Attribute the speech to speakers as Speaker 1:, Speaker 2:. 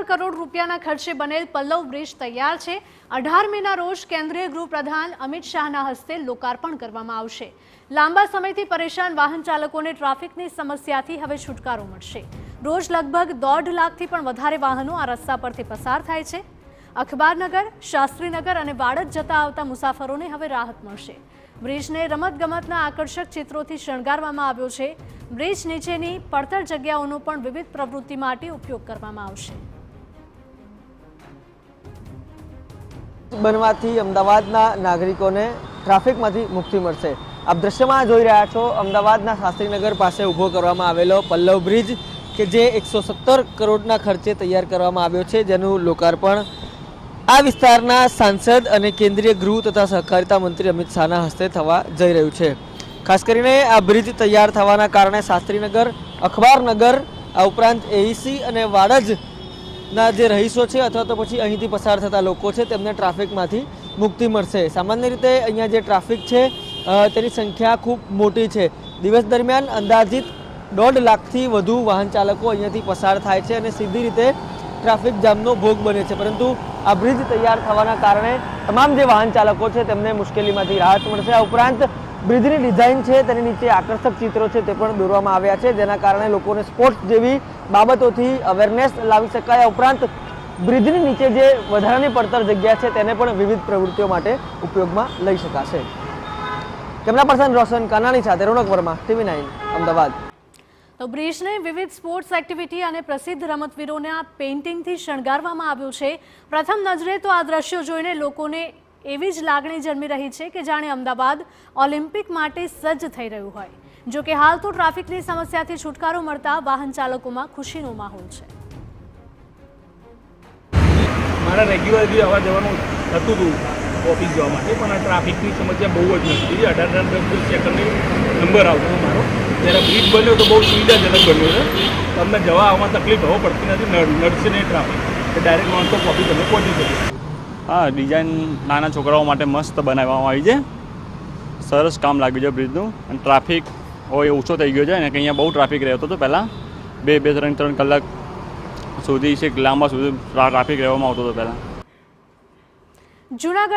Speaker 1: કરોડ રૂપિયાના ખર્ચે બનેલ પલ્લવ બ્રિજ તૈયાર છે। 18 મેના રોજ કેન્દ્રીય ગૃહ પ્રધાન અમિત શાહના હસ્તે લોકાર્પણ કરવામાં આવશે। લાંબા સમયથી પરેશાન વાહન ચાલકોને ટ્રાફિકની સમસ્યાથી હવે છુટકારો મળશે। રોજ લગભગ 1.5 લાખથી પણ વધારે વાહનો આ રસ્તા પરથી પસાર થાય છે। અખબારનગર, શાસ્ત્રીનગર અને વાડજ જતા આવતા મુસાફરોને હવે રાહત મળશે। બ્રિજને રમતગમતના આકર્ષક ચિત્રોથી શણગારવામાં આવ્યો છે। બ્રિજ નીચેની પડતર જગ્યાઓનો પણ વિવિધ પ્રવૃત્તિ માટે ઉપયોગ કરવામાં આવશે।
Speaker 2: બનવાથી અમદાવાદના નાગરિકોને ટ્રાફિકમાંથી મુક્તિ મળશે। આપ દ્રશ્યમાં જોઈ રહ્યા છો અમદાવાદના શાસ્ત્રીનગર પાસે ઊભો કરવામાં આવેલો પલ્લવ બ્રિજ કે જે 117 કરોડના ખર્ચે તૈયાર કરવામાં આવ્યો છે, જેનું લોકાર્પણ આ વિસ્તારના સાંસદ અને કેન્દ્રીય ગૃહ તથા સહકારિતા મંત્રી અમિત શાહના હસ્તે થવા જઈ રહ્યું છે। ખાસ કરીને આ બ્રિજ તૈયાર થવાના કારણે શાસ્ત્રીનગર, અખબારનગર, આ ઉપરાંત એઈસી અને વાડજના જે રહીશો છે અથવા તો પછી અહીંથી પસાર થતા લોકો છે તેમને ટ્રાફિકમાંથી મુક્તિ મળશે। સામાન્ય રીતે અહીંયા જે ટ્રાફિક છે તેની સંખ્યા ખૂબ મોટી છે। દિવસ દરમિયાન અંદાજિત 1.5 લાખથી વધુ વાહન ચાલકો અહીંયાથી પસાર થાય છે અને સીધી રીતે ટ્રાફિક જામનો ભોગ બને છે। પરંતુ આ બ્રિજ તૈયાર થવાના કારણે તમામ જે વાહન ચાલકો છે તેમને મુશ્કેલીમાંથી રાહત મળશે। આ ઉપરાંત બ્રિજની ડિઝાઇન છે તેની નીચે આકર્ષક ચિત્રો છે તે પણ દોરવામાં આવ્યા છે, જેના કારણે લોકોને સ્પોર્ટ્સ જેવી બાબતોથી અવેરનેસ લાવી શકાય। આ ઉપરાંત બ્રિજની નીચે જે વધારાની પડતર જગ્યા છે તેને પણ વિવિધ પ્રવૃત્તિઓ માટે ઉપયોગમાં લઈ શકાશે। કેમેરા પર્સન રોશન કાનાણી સાથે રોનક વર્મા, TV9 અમદાવાદ।
Speaker 1: તો બ્રિજને વિવિધ સ્પોર્ટ્સ એક્ટિવિટી અને પ્રસિદ્ધ રમતવીરોના પેઇન્ટિંગથી શણગારવામાં આવ્યું છે। પ્રથમ નજરે તો આ દ્રશ્યો જોઈને લોકોને એવી જ લાગણી જન્મી રહી છે કે જાણે અમદાવાદ ઓલિમ્પિક માટે સજ્જ થઈ રહ્યું હોય। જો કે હાલ તો ટ્રાફિકની સમસ્યાથી છુટકારો મળતા વાહન ચાલકોમાં ખુશીનો માહોલ છે।
Speaker 3: મારા રેગ્યુલરલી આવવા જવાનું થતું હતું ઓફિસ જવા માટે, પણ આ ટ્રાફિકની સમસ્યા બહુ જ નથી। 18 સેકન્ડની નંબર આવતો મારો, જ્યારે બ્રિજ બન્યો તો બહુ સુવિધાજનક બન્યો છે। તમને જવા આવવામાં તકલીફ હવે પડતી નથી, નડશે નહીં ટ્રાફિક, તો ડાયરેક્ટ નોન સ્ટોપ ઓફિસ તમે પહોંચી શકો।
Speaker 4: હા, ડિઝાઇન નાના છોકરાઓ માટે મસ્ત બનાવવામાં આવી છે। સરસ કામ લાગ્યું છે બ્રિજનું, અને ટ્રાફિક હવે ઓછો થઈ ગયો છે અને કે અહીંયા બહુ ટ્રાફિક રહેતો હતો પહેલાં, 2-3 કલાક સુધી છે લાંબા સુધી ટ્રાફિક રહેવામાં આવતો હતો પહેલાં।
Speaker 1: જૂનાગઢ